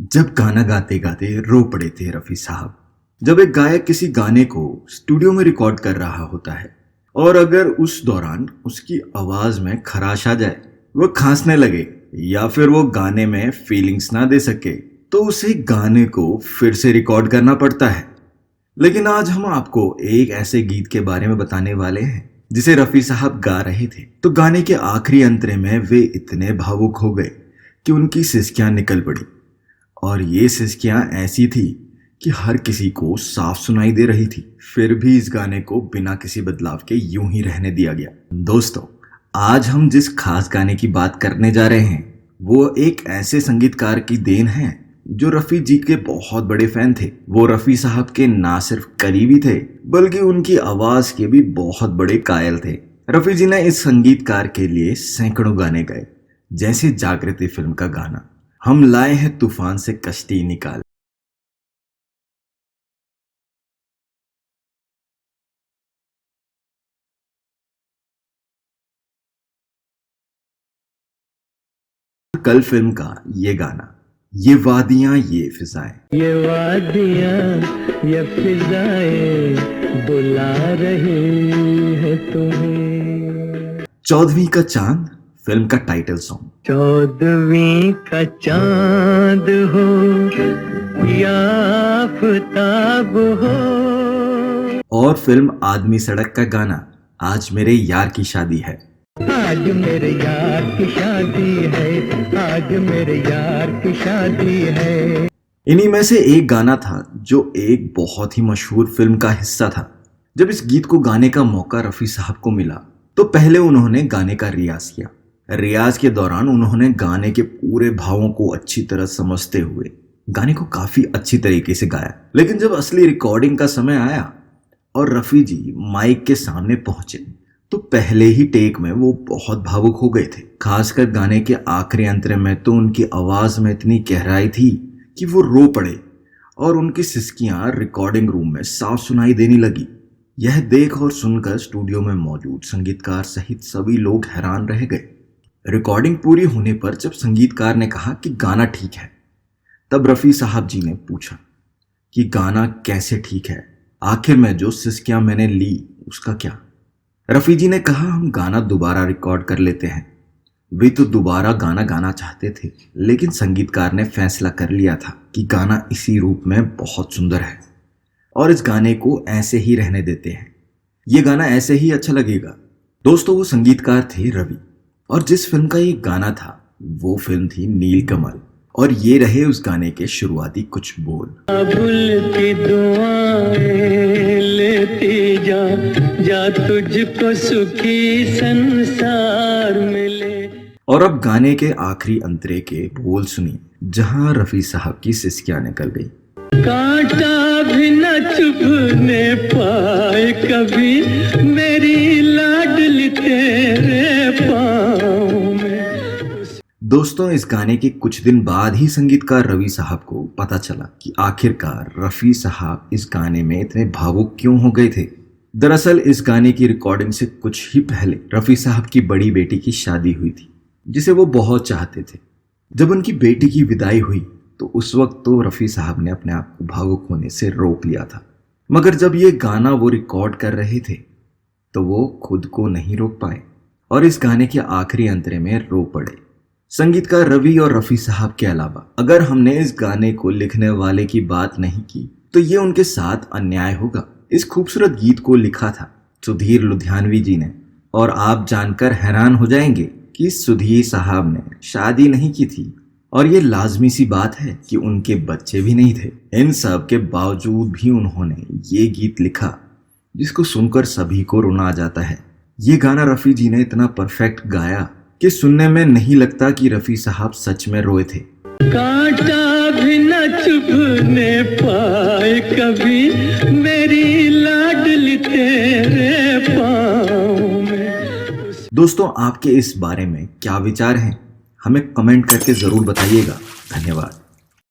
जब गाना गाते गाते रो पड़े थे रफी साहब। जब एक गायक किसी गाने को स्टूडियो में रिकॉर्ड कर रहा होता है और अगर उस दौरान उसकी आवाज में खराश आ जाए, वो खांसने लगे या फिर वो गाने में फीलिंग्स ना दे सके, तो उसे गाने को फिर से रिकॉर्ड करना पड़ता है। लेकिन आज हम आपको एक ऐसे गीत के बारे में बताने वाले हैं जिसे रफी साहब गा रहे थे, तो गाने के आखिरी अंतरे में वे इतने भावुक हो गए कि उनकी सिसकियां निकल पड़ी। और ये सिसकियां ऐसी थी कि हर किसी को साफ सुनाई दे रही थी। फिर भी इस गाने को बिना किसी बदलाव के यूं ही रहने दिया गया। दोस्तों, आज हम जिस खास गाने की बात करने जा रहे हैं वो एक ऐसे संगीतकार की देन है जो रफी जी के बहुत बड़े फैन थे। वो रफी साहब के ना सिर्फ करीबी थे बल्कि उनकी आवाज के भी बहुत बड़े कायल थे। रफी जी ने इस संगीतकार के लिए सैकड़ों गाने गाए, जैसे जागृति फिल्म का गाना हम लाए हैं तूफान से कश्ती निकाल, कल फिल्म का ये गाना, ये वादियां ये फिजाएं, ये वादियां ये फिजाएं बुला रही है तुम्हें। 14वीं का चांद फिल्म का टाइटल सॉन्ग, 14वीं का चांद हो या आफताब हो। और फिल्म आदमी सड़क का गाना आज मेरे यार की शादी है। आज मेरे यार की शादी है, आज मेरे यार की शादी है। इन्हीं में से एक गाना था जो एक बहुत ही मशहूर फिल्म का हिस्सा था। जब इस गीत को गाने का मौका रफी साहब को मिला तो पहले उन्होंने गाने का रियाज किया। रियाज के दौरान उन्होंने गाने के पूरे भावों को अच्छी तरह समझते हुए गाने को काफी अच्छी तरीके से गाया। लेकिन जब असली रिकॉर्डिंग का समय आया और रफी जी माइक के सामने पहुंचे तो पहले ही टेक में वो बहुत भावुक हो गए थे। खासकर गाने के आखिरी अंतरे में तो उनकी आवाज में इतनी गहराई थी कि वो रो पड़े और उनकी सिसकियां रिकॉर्डिंग रूम में साफ सुनाई देने लगी। यह देख और सुनकर स्टूडियो में मौजूद संगीतकार सहित सभी लोग हैरान रह गए। रिकॉर्डिंग पूरी होने पर जब संगीतकार ने कहा कि गाना ठीक है, तब रफी साहब जी ने पूछा कि गाना कैसे ठीक है, आखिर में जो सिसकियां मैंने ली उसका क्या। रफी जी ने कहा, हम गाना दोबारा रिकॉर्ड कर लेते हैं। वे तो दोबारा गाना गाना चाहते थे, लेकिन संगीतकार ने फैसला कर लिया था कि गाना इसी रूप में बहुत सुंदर है और इस गाने को ऐसे ही रहने देते हैं। ये गाना ऐसे ही अच्छा लगेगा। दोस्तों, वो संगीतकार थे रवि और जिस फिल्म का ये गाना था वो फिल्म थी नीलकमल। और ये रहे उस गाने के शुरुआती कुछ बोल। काबुल की दुआएं लेती जा, जा तुझको सुखी संसार मिले। और अब गाने के आखिरी अंतरे के बोल सुनिए, जहां रफी साहब की सिसकियां निकल गई। कांटा भी न चुभने पाए कभी मेरी लाडली तेरे पाँव में। दोस्तों, इस गाने के कुछ दिन बाद ही संगीतकार रवि साहब को पता चला कि आखिरकार रफी साहब इस गाने में इतने भावुक क्यों हो गए थे। दरअसल इस गाने की रिकॉर्डिंग से कुछ ही पहले रफी साहब की बड़ी बेटी की शादी हुई थी, जिसे वो बहुत चाहते थे। जब उनकी बेटी की विदाई हुई तो उस वक्त तो रफी साहब ने अपने आप को भावुक होने से रोक लिया था, मगर जब ये गाना वो रिकॉर्ड कर रहे थे तो वो खुद को नहीं रोक पाए और इस गाने के आखिरी अंतरे में रो पड़े। संगीतकार रवि और रफी साहब के अलावा अगर हमने इस गाने को लिखने वाले की बात नहीं की तो ये उनके साथ अन्याय होगा। इस खूबसूरत गीत को लिखा था सुधीर लुधियानवी जी ने, और आप जानकर हैरान हो जाएंगे कि सुधीर साहब ने शादी नहीं की थी और ये लाजमी सी बात है कि उनके बच्चे भी नहीं थे। इन सब के बावजूद भी उन्होंने ये गीत लिखा जिसको सुनकर सभी को रोना आ जाता है। ये गाना रफी जी ने इतना परफेक्ट गाया कि सुनने में नहीं लगता कि रफी साहब सच में रोए थे। कांटा भी न चुभने पाए कभी मेरी लाडली तेरे पाँव में। दोस्तों, आपके इस बारे में क्या विचार हैं? हमें कमेंट करके जरूर बताइएगा। धन्यवाद।